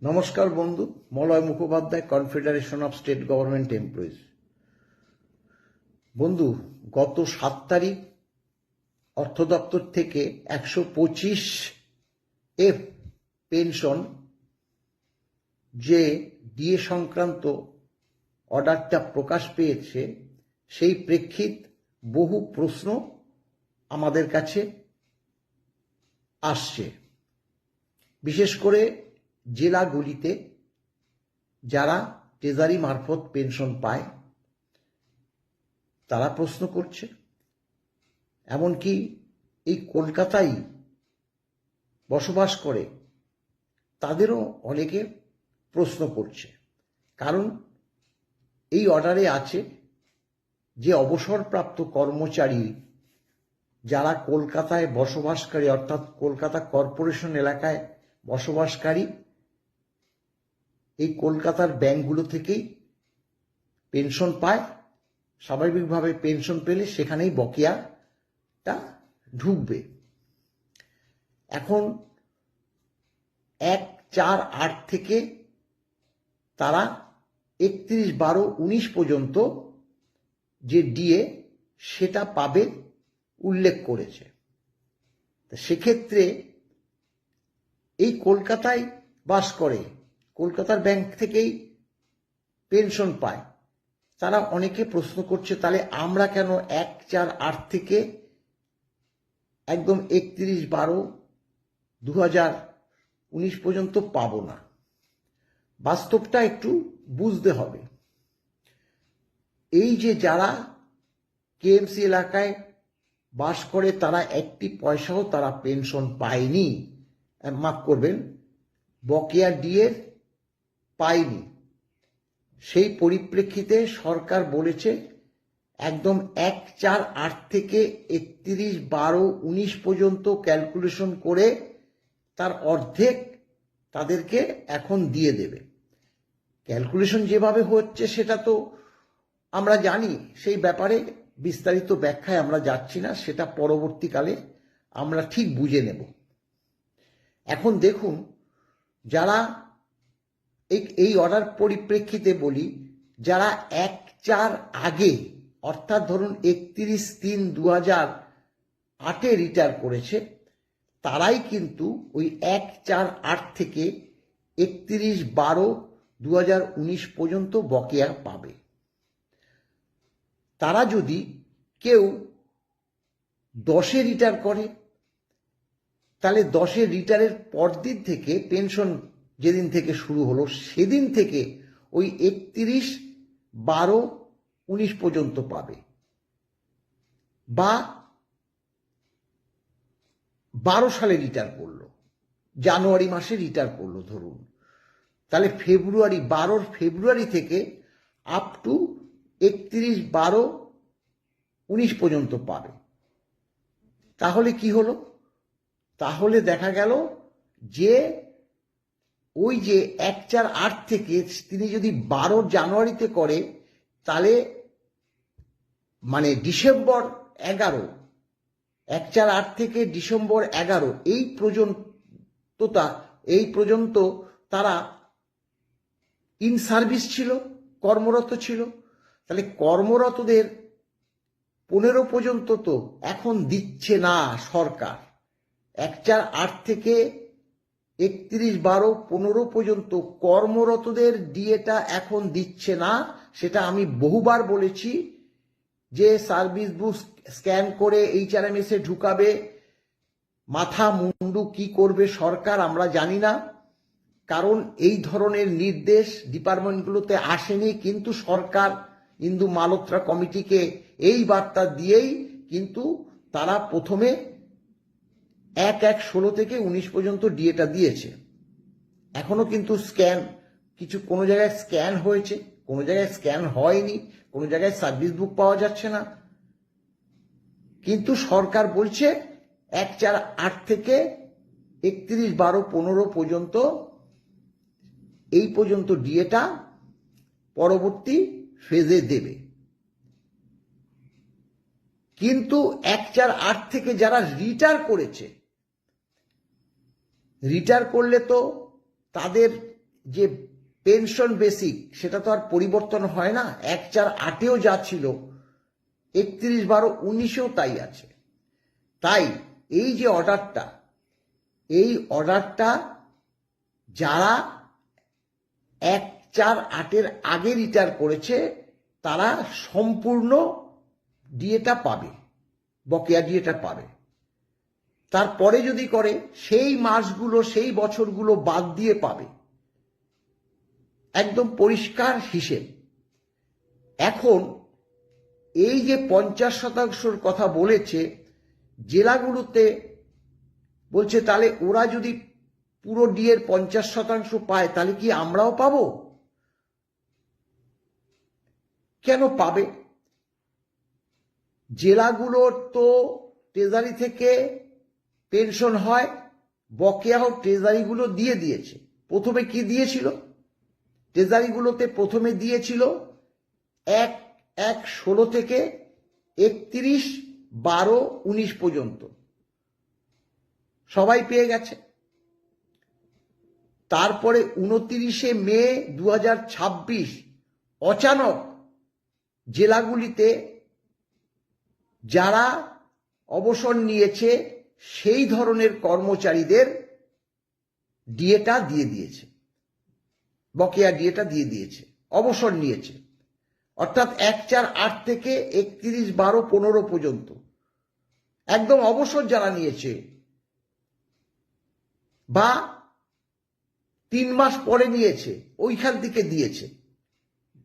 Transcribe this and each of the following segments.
নমস্কার বন্ধু, Malay Mukhopadhyay, confederation of state government employees. বন্ধু, গত 7 তারিখ অর্থ দপ্তর থেকে 125F পেনশন যে ডিএ সংক্রান্ত অর্ডারটা প্রকাশ পেয়েছে, সেই প্রেক্ষিত বহু প্রশ্ন আমাদের কাছে আসছে। বিশেষ করে জেলাগুলিতে যারা ট্রেজারি মারফত পেনশন পায় তারা প্রশ্ন করছে, এমনকি এই কলকাতায় বসবাস করে তাদেরও অনেকে প্রশ্ন করছে। কারণ এই অর্ডারে আছে যে অবসরপ্রাপ্ত কর্মচারী যারা কলকাতায় বসবাসকারী, অর্থাৎ কলকাতা কর্পোরেশন এলাকায় বসবাসকারী, এই কলকাতার ব্যাংকগুলো থেকেই পেনশন পায়। স্বাভাবিকভাবে পেনশন পেলে সেখানেই বকেয়াটা ঢুকবে। এখন 1/4/8 থেকে তারা 31/12/19 পর্যন্ত যে ডিএ সেটা পাবে উল্লেখ করেছে। সেক্ষেত্রে এই কলকাতায় বাস করে, কলকাতার ব্যাংক থেকেই পেনশন পায়, তারা অনেকে প্রশ্ন করছে, তাহলে আমরা কেন 1/4/8 থেকে একদম 31/12/2019 পর্যন্ত পাবো না? বাস্তবটা একটু বুঝতে হবে। এই যে যারা কেএমসি এলাকায় বাস করে তারা একটি পয়সাও তারা পেনশন পায়নি, মাফ করবেন, বকেয়া ডিএ পায়নি। সেই পরিপ্রেক্ষিতে সরকার বলেছে একদম 1/4/8 থেকে 31/12/19 পর্যন্ত ক্যালকুলেশন করে তার অর্ধেক তাদেরকে এখন দিয়ে দেবে। ক্যালকুলেশন যেভাবে হচ্ছে সেটা তো আমরা জানি, সেই ব্যাপারে বিস্তারিত ব্যাখ্যায় আমরা যাচ্ছি না, সেটা পরবর্তীকালে আমরা ঠিক বুঝে নেব। এখন দেখুন, যারা এই অর্ডার পরিপ্রেক্ষিতে বলি, যারা 1/4 আগে, অর্থাৎ ধরুন 31/3/2008 রিটায়ার করেছে, তারাই কিন্তু ওই 1/4/8 থেকে 31/12/2019 পর্যন্ত বকেয়া পাবে। তারা যদি কেউ 10-এ রিটায়ার করে, তাহলে 10-এ রিটায়ারের পরদিন থেকে পেনশন যেদিন থেকে শুরু হলো সেদিন থেকে ওই 31/12/19 পর্যন্ত পাবে। বা 12 সালে রিটায়ার করলো, জানুয়ারি মাসে রিটায়ার করলো ধরুন, তাহলে 12 ফেব্রুয়ারি থেকে আপ টু 31/12/19 পর্যন্ত পাবে। তাহলে কি হলো? তাহলে দেখা গেল যে ওই যে 1/4/8 থেকে তিনি যদি 12 জানুয়ারিতে করে, তাহলে মানে ডিসেম্বর 11, 1/4/8 থেকে ডিসেম্বর 11 এই পর্যন্ত তারা ইন সার্ভিস ছিল, কর্মরত ছিল। তাহলে কর্মরতদের 15 পর্যন্ত তো এখন দিচ্ছে না সরকার। 1/4/8 থেকে 31/12/15 পর্যন্ত কর্মরতদের ডিএটা এখন দিচ্ছে না। সেটা আমি বহুবার বলেছি যে সার্ভিস বুক স্ক্যান করে HRMS এ ঢুকাবে, মাথা মুন্ডু কি করবে সরকার আমরা জানি না, কারণ এই ধরনের নির্দেশ ডিপার্টমেন্টগুলোতে আসেনি। কিন্তু সরকার ইন্দু মালহোত্রা কমিটিকে এই বার্তা দিয়েই কিন্তু তারা প্রথমে 1/1/16 থেকে 19 পর্যন্ত ডিএটা দিয়েছে। এখনো কিন্তু স্ক্যান, কোনো জায়গায় স্ক্যান হয়েছে, কোনো জায়গায় স্ক্যান হয়নি, কোনো জায়গায় সার্ভিস বুক পাওয়া যাচ্ছে না। কিন্তু সরকার বলছে 1/4/8 থেকে 31/12/15 পর্যন্ত এই পর্যন্ত ডিএটা পরবর্তী ফেজে দেবে। কিন্তু 1/4/8 থেকে যারা রিটায়ার করেছে, রিটায়ার করলে তো তাদের যে পেনশন বেসিক সেটা তো আর পরিবর্তন হয় না, 1/4/8-এও যা ছিল 31/12/19-এও তাই আছে। তাই এই যে অর্ডারটা, এই অর্ডারটা যারা 1/4/8-এর আগে রিটায়ার করেছে তারা সম্পূর্ণ ডিএটা পাবে, বকেয়া ডিএটা পাবে। তারপরে যদি করে সেই মাসগুলো সেই বছরগুলো বাদ দিয়ে পাবে, একদম পরিষ্কার হিসেব। এখন এই যে 50% কথা বলেছে জেলাগুলোতে, বলছে তাহলে ওরা যদি পুরো ডিএর 50% পায় তাহলে কি আমরাও পাবো? কেন পাবে? জেলাগুলোর তো ট্রেজারি থেকে পেনশন হয়, বকেয়াও ট্রেজারিগুলো দিয়ে দিয়েছে। প্রথমে কি দিয়েছিল? ট্রেজারিগুলোতে প্রথমে দিয়েছিল 1/1/16 থেকে 31/12/19 পর্যন্ত, সবাই পেয়ে গেছে। তারপরে 29শে মে 2026 অচানক জেলাগুলিতে যারা অবসর নিয়েছে সেই ধরনের কর্মচারীদের ডিএটা দিয়ে দিয়েছে, বকেয়া ডিএটা দিয়ে দিয়েছে, অবসর নিয়েছে। অর্থাৎ 1/4/8 থেকে 31/12/15 পর্যন্ত একদম অবসর যারা নিয়েছে, বা 3 মাস পরে নিয়েছে ওইখান থেকে দিয়েছে,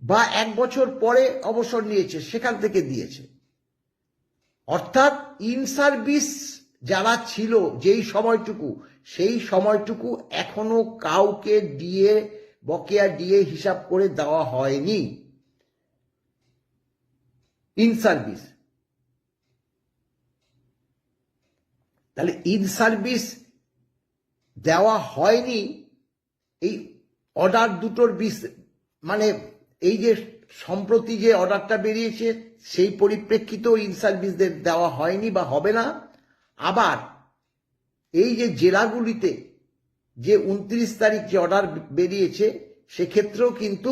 বা 1 বছর পরে অবসর নিয়েছে সেখান থেকে দিয়েছে। অর্থাৎ ইন সার্ভিস যারা ছিল যেই সময়টুকু, সেই সময়টুকু এখনো কাউকে ডিএ, বকেয়া ডিএ হিসাব করে দেওয়া হয়নি। ইন সার্ভিস, তাহলে ইন সার্ভিস দেওয়া হয়নি। এই অর্ডার দুটোর মানে এই যে সম্প্রতি যে অর্ডারটা বেরিয়েছে সেই পরিপ্রেক্ষিতেও ইন সার্ভিসদের দেওয়া হয়নি বা হবে না। আবার এই যে জেলাগুলিতে যে 29 তারিখ যে অর্ডার বেরিয়েছে সেক্ষেত্রেও কিন্তু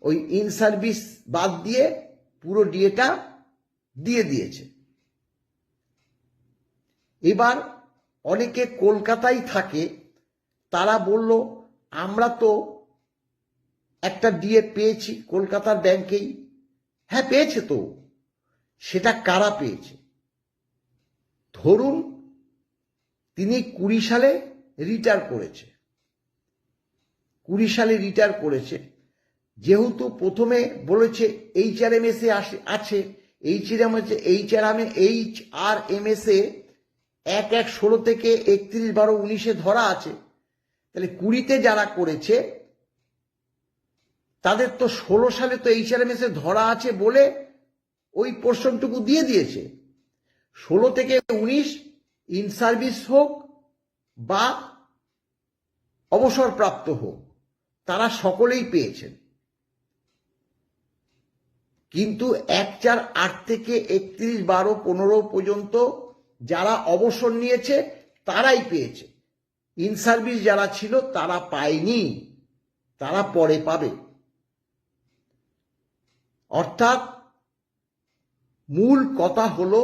ওই ইন সার্ভিস বাদ দিয়ে পুরো ডিএটা দিয়ে দিয়েছে। এবার অনেকে কলকাতায় থাকে, তারা বলল আমরা তো একটা ডিএ পেয়েছি কলকাতার ব্যাংকেই। হ্যাঁ পেয়েছে তো, সেটা কারা পেয়েছে? ধরুন তিনি 20 সালে রিটায়ার করেছে, 20 সালে রিটায়ার করেছে, যেহেতু প্রথমে বলেছে HRMS এ আছে, HRMS এ 1/1/16 থেকে 31/12/19 ধরা আছে, তাহলে 20-তে যারা করেছে তাদের তো 16 সালে তো HRMS এ ধরা আছে বলে ওই পোর্শনটুকু দিয়ে দিয়েছে। 16 থেকে 19 ইন সার্ভিস হোক বা অবসরপ্রাপ্ত হোক, তারা সকলেই পেয়েছেন। কিন্তু 1/4/8 থেকে 31/12/15 পর্যন্ত যারা অবসর নিয়েছে তারাই পেয়েছে। ইন সার্ভিস যারা ছিল তারা পায়নি, তারা পরে পাবে। অর্থাৎ মূল কথা হলো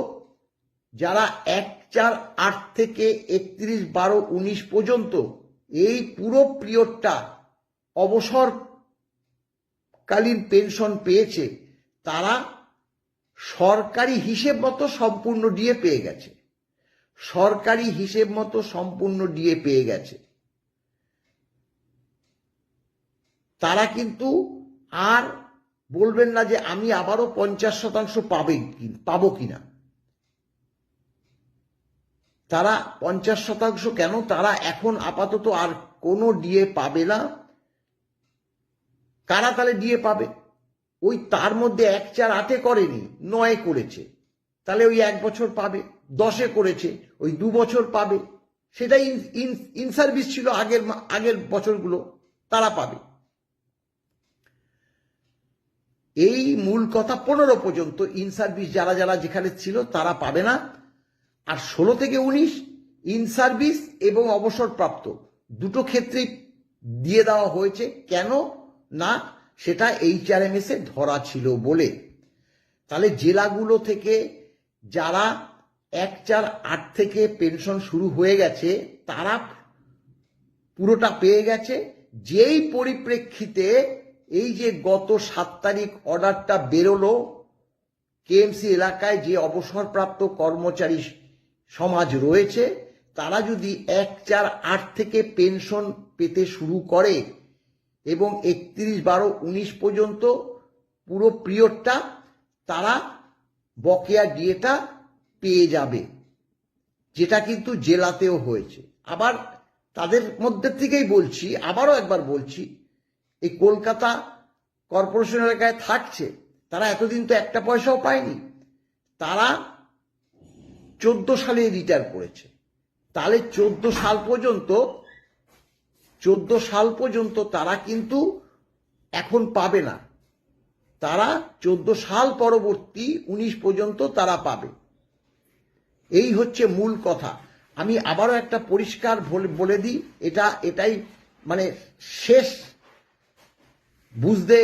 যারা 1/4/8 থেকে 31/12/19 পর্যন্ত এই পুরো পিরিয়ডটা অবসরকালীন পেনশন পেয়েছে তারা সরকারি হিসেব মতো সম্পূর্ণ ডিএ পেয়ে গেছে, সরকারি হিসেব মতো সম্পূর্ণ ডিএ পেয়ে গেছে। তারা কিন্তু আর বলবেন না যে আমি আবারও 50% পাবো কিনা। তারা 50% কেন, তারা এখন আপাতত আর কোনো ডিএ পাবে না। কারা তাহলে ডিএ পাবে? ওই তার মধ্যে 1/4/8 করেনি, 9 করেছে, তাহলে ওই 1 বছর পাবে। 10 করেছে, ওই 2 বছর পাবে। সেটাই ইন সার্ভিস ছিল আগের বছরগুলো, তারা পাবে। এই মূল কথা 15 পর্যন্ত ইন সার্ভিস যারা যারা যেখানে ছিল তারা পাবে না। আর 16 থেকে 19 ইন সার্ভিস এবং অবসরপ্রাপ্ত দুটো ক্ষেত্রেই দিয়ে দেওয়া হয়েছে। কেন না, সেটা HRMS এ ধরা ছিল বলে। তাহলে জেলাগুলো থেকে যারা 1/4/8 থেকে পেনশন শুরু হয়ে গেছে তারা পুরোটা পেয়ে গেছে। যেই পরিপ্রেক্ষিতে এই যে গত 7 তারিখ অর্ডারটা বেরোলো, KMC এলাকায় যে অবসরপ্রাপ্ত কর্মচারী সমাজ রয়েছে তারা যদি 1/4/8 থেকে পেনশন পেতে শুরু করে এবং 31/12/19 পর্যন্ত পুরো পিরিয়ডটা তারা বকেয়া ডিএটা পেয়ে যাবে, যেটা কিন্তু জেলাতেও হয়েছে। আবার তাদের মধ্যে থেকেই বলছি, আবারও একবার বলছি, এই কলকাতা কর্পোরেশন এলাকায় থাকছে তারা এতদিন তো একটা পয়সাও পায়নি, তারা 14 সালে রিটায়ার করেছে। তাহলে 14 সাল পর্যন্ত তারা কিন্তু এখন পাবে না, তারা 14 সাল পরবর্তী 19 পর্যন্ত তারা পাবে। এই হচ্ছে মূল কথা। আমি আবারও একটা পরিষ্কার বলে দিই, এটাই মানে শেষ, বুঝতে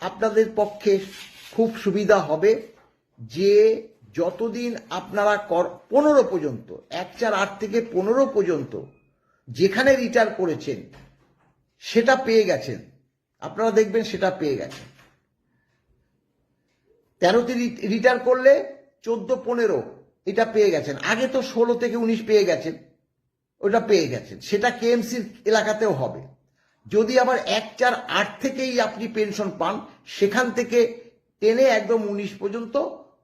আপনাদের পক্ষে খুব সুবিধা হবে যে যতদিন আপনারা 15 পর্যন্ত 1/4/8 থেকে 15 পর্যন্ত যেখানে রিটায়ার করেছেন সেটা পেয়ে গেছেন, আপনারা দেখবেন সেটা পেয়ে গেছেন। 13তে রিটায়ার করলে 14-15 এটা পেয়ে গেছেন। আগে তো 16 থেকে 19 পেয়ে গেছেন, ওটা পেয়ে গেছেন। সেটা KMCর এলাকাতেও হবে। যদি আবার 1/4/8 থেকেই আপনি পেনশন পান, সেখান থেকে টেনে একদম 19 পর্যন্ত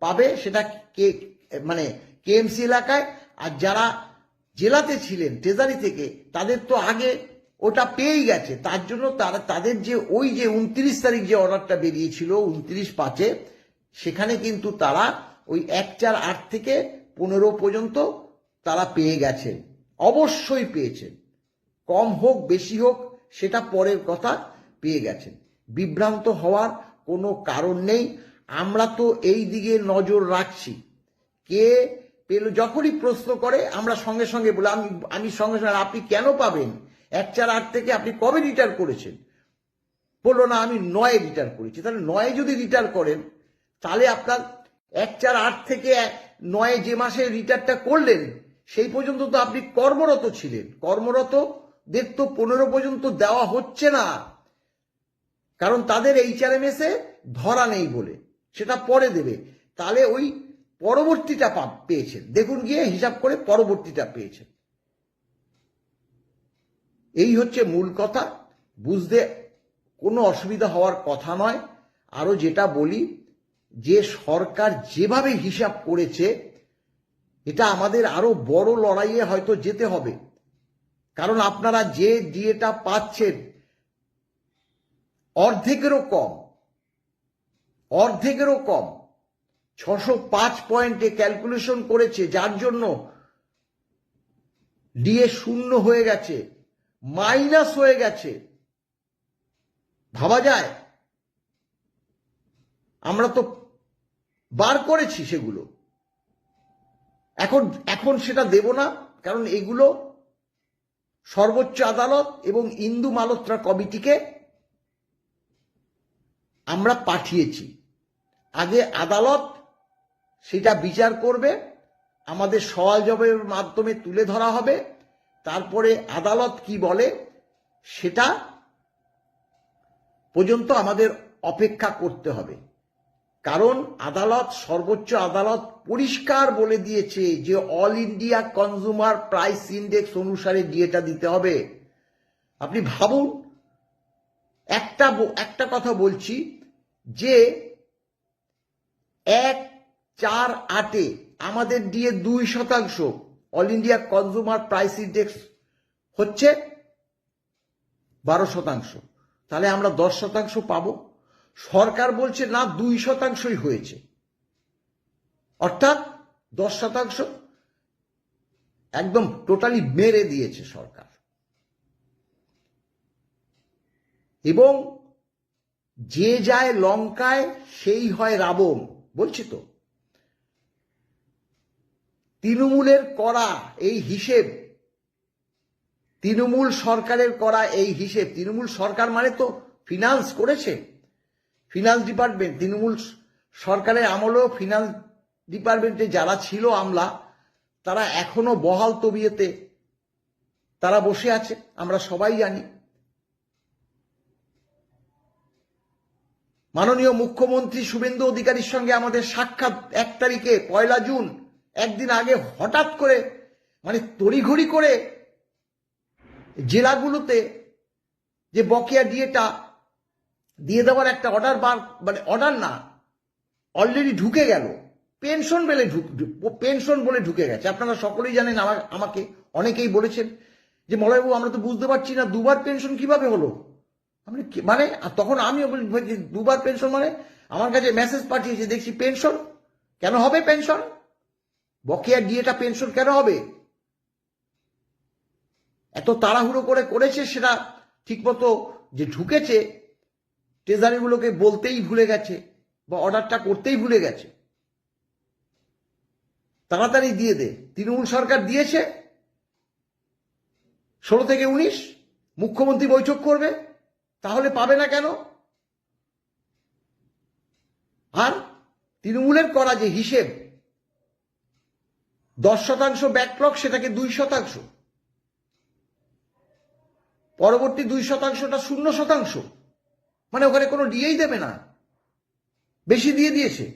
পাবে, সেটা মানে KMC এলাকায়। আর যারা জেলাতে ছিলেন ট্রেজারি থেকে, তাদের তো আগে ওটা পেয়েই গেছে। তার জন্য তাদের যে ওই যে 29 তারিখ যে অর্ডারটা বেরিয়েছিল 29/5-এ, সেখানে কিন্তু তারা ওই 1/4/8 থেকে 15 পর্যন্ত তারা পেয়ে গেছেন, অবশ্যই পেয়েছেন। কম হোক বেশি হোক সেটা পরের কথা, পেয়ে গেছেন। বিভ্রান্ত হওয়ার কোনো কারণ নেই। আমরা তো এই দিকে নজর রাখছি। কে পেল যখনই প্রশ্ন করে আমরা সঙ্গে সঙ্গে বলি, আমি সঙ্গে সঙ্গে, আপনি কেন পাবেন? 1/4/8 থেকে আপনি কবে রিটায়ার করেছেন? বললো না আমি 9-এ রিটায়ার করেছি। তাহলে 9-এ যদি রিটায়ার করেন, তাহলে আপনার 1/4/8 থেকে 9-এ যে মাসে রিটায়ারটা করলেন সেই পর্যন্ত তো আপনি কর্মরত ছিলেন। কর্মরতদের তো 15 পর্যন্ত দেওয়া হচ্ছে না, কারণ তাদের HRMS এ ধরা নেই বলে, সেটা পরে দেবে। তাহলে ওই পরবর্তীটা পেয়েছেন, দেখুন গিয়ে হিসাব করে পরবর্তীটা পেয়েছেন। এই হচ্ছে মূল কথা, বুঝতে কোনো অসুবিধা হওয়ার কথা নয়। আরো যেটা বলি, যে সরকার যেভাবে হিসাব করেছে, এটা আমাদের আরো বড় লড়াইয়ে হয়তো যেতে হবে। কারণ আপনারা যে ডিএটা পাচ্ছেন অর্ধেকেরও কম 605 পয়েন্টে ক্যালকুলেশন করেছে, যার জন্য ডিএ শূন্য হয়ে গেছে, মাইনাস হয়ে গেছে। ভাবা যায়? আমরা তো বার করেছি সেগুলো। এখন সেটা দেব না, কারণ এগুলো সর্বোচ্চ আদালত এবং ইন্দু মালহোত্রা কমিটিকে আমরা পাঠিয়েছি। আগে আদালত সেটা বিচার করবে, আমাদের সওয়াল জবাবের মাধ্যমে তুলে ধরা হবে, তারপরে আদালত কি বলে সেটা পর্যন্ত আমাদের অপেক্ষা করতে হবে। কারণ আদালত, সর্বোচ্চ আদালত পরিষ্কার বলে দিয়েছে যে all India consumer price index অনুসারে ডিএটা দিতে হবে। আপনি ভাবুন, একটা কথা বলছি, যে 1/4/8-এ আমাদের DA 2%, all India consumer price index হচ্ছে 12%, তাহলে আমরা 10% পাবো। সরকার বলছে না 2%ই হয়েছে, অর্থাৎ 10% একদম টোটালি মেরে দিয়েছে সরকার। এবং যে যায় লঙ্কায় সেই হয় রাবণ, বলছি তো। তৃণমূলের করা এই হিসেব তৃণমূল সরকারের করা এই হিসেব, তৃণমূল সরকার মানে তো ফিনান্স করেছে, ফিনান্স ডিপার্টমেন্ট, তৃণমূল সরকারের আমলেও ফিনান্স ডিপার্টমেন্টে যারা ছিল আমলা, তারা এখনো বহাল তবিয়তে তারা বসে আছে, আমরা সবাই জানি। মাননীয় মুখ্যমন্ত্রী শুভেন্দু অধিকারীর সঙ্গে আমাদের সাক্ষাৎ 1 তারিখে 1 জুন, একদিন আগে হঠাৎ করে মানে তড়িঘড়ি করে জেলাগুলোতে যে বকেয়া ডিএটা দিয়ে দেওয়ার একটা অর্ডার, মানে অর্ডার না, অলরেডি ঢুকে গেল, পেনশন বলে ঢুকে গেছে। আপনারা সকলেই জানেন, আমাকে অনেকেই বলেছেন যে মলয়বাবু আমরা তো বুঝতে পারছি না 2বার পেনশন কিভাবে হলো, মানে তখন আমিও বলি 2বার পেনশন মানে, আমার কাছে মেসেজ পাঠিয়েছে, দেখছি পেনশন কেন হবে, পেনশন বকেয়া ডিএটা পেনশন কেন হবে? এত তাড়াহুড়ো করে করেছে, সেটা ঠিকমতো যে ঢুকেছে ট্রেজারিগুলোকে বলতেই ভুলে গেছে বা অর্ডারটা করতেই ভুলে গেছে। তাড়াতাড়ি দিয়ে দে, তৃণমূল সরকার দিয়েছে 16 থেকে 19, মুখ্যমন্ত্রী বৈঠক করবে, তাহলে পাবে না কেন? আর তৃণমূলের করা যে হিসেব 10% ব্যাকলগ, সেটাকে 2%, পরবর্তী 2%টা 0%, মানে ওখানে কোনো ডিএই দেবে না, বেশি দিয়ে দিয়েছে,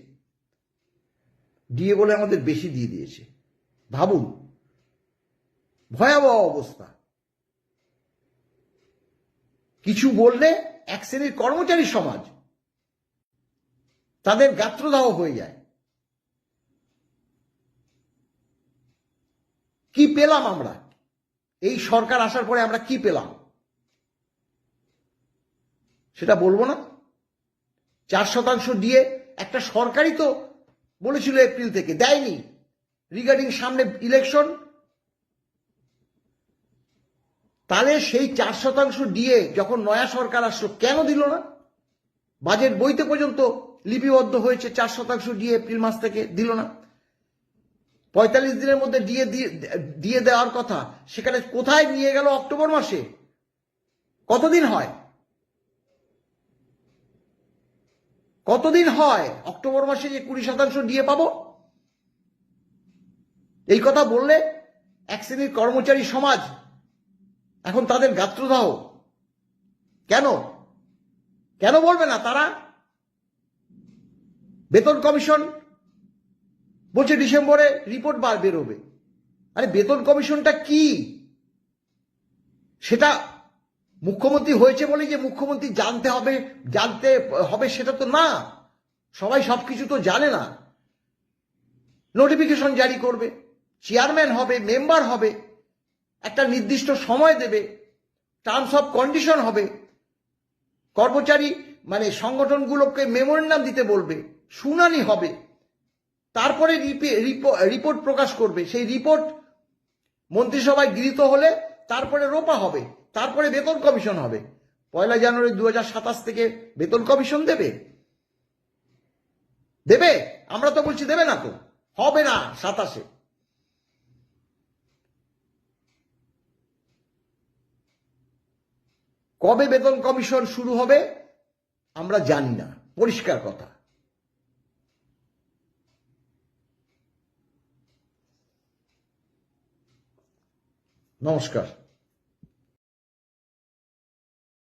ডিএ বলে আমাদের বেশি দিয়ে দিয়েছে। ভাবুন, ভয়াবহ অবস্থা। কিছু বললে এক শ্রেণীর কর্মচারী সমাজ তাদের গাত্রদাহ হয়ে যায়। কি পেলাম আমরা এই সরকার আসার পরে, আমরা কি পেলাম সেটা বলবো না? 4% দিয়ে একটা সরকারই তো বলেছিল এপ্রিল থেকে, দেয়নি, রিগার্ডিং সামনে ইলেকশন। তাহলে সেই 4% দিয়ে যখন নয়া সরকার আসলো, কেন দিল না? বাজেট বইতে পর্যন্ত লিপিবদ্ধ হয়েছে 4% দিয়ে এপ্রিল মাস থেকে দিল না। 45 দিনের মধ্যে দিয়ে দেওয়ার কথা, সেখানে কোথায় নিয়ে গেল অক্টোবর মাসে? কতদিন হয়, কতদিন হয় অক্টোবর মাসে যে 20% দিয়ে পাবো? এই কথা বললে এক শ্রেণীর কর্মচারী সমাজ এখন তাদের গাত্রদাহ। কেন কেন বলবে না তারা? বেতন কমিশন বলছে ডিসেম্বরে রিপোর্ট বেরোবে। আরে বেতন কমিশনটা কি? সেটা মুখ্যমন্ত্রী হয়েছে বলে যে মুখ্যমন্ত্রী জানতে হবে সেটা তো না, সবাই সবকিছু তো জানে না। নোটিফিকেশন জারি করবে, চেয়ারম্যান হবে, মেম্বার হবে, একটা নির্দিষ্ট সময় দেবে, টার্মস অফ কন্ডিশন হবে, কর্মচারী মানে সংগঠনগুলোকে মেমোরেন্ডাম দিতে বলবে, শুনানি হবে, তারপরে রিপোর্ট প্রকাশ করবে। সেই রিপোর্ট মন্ত্রিসভায় গৃহীত হলে তারপরে রোপা হবে, তারপরে বেতন কমিশন হবে। 1 জানুয়ারি 2027 থেকে বেতন কমিশন দেবে? আমরা তো বলছি দেবে না, তো হবে না 27-এ। কবে বেতন কমিশন শুরু হবে আমরা জানি না, পরিষ্কার কথা। নমস্কার।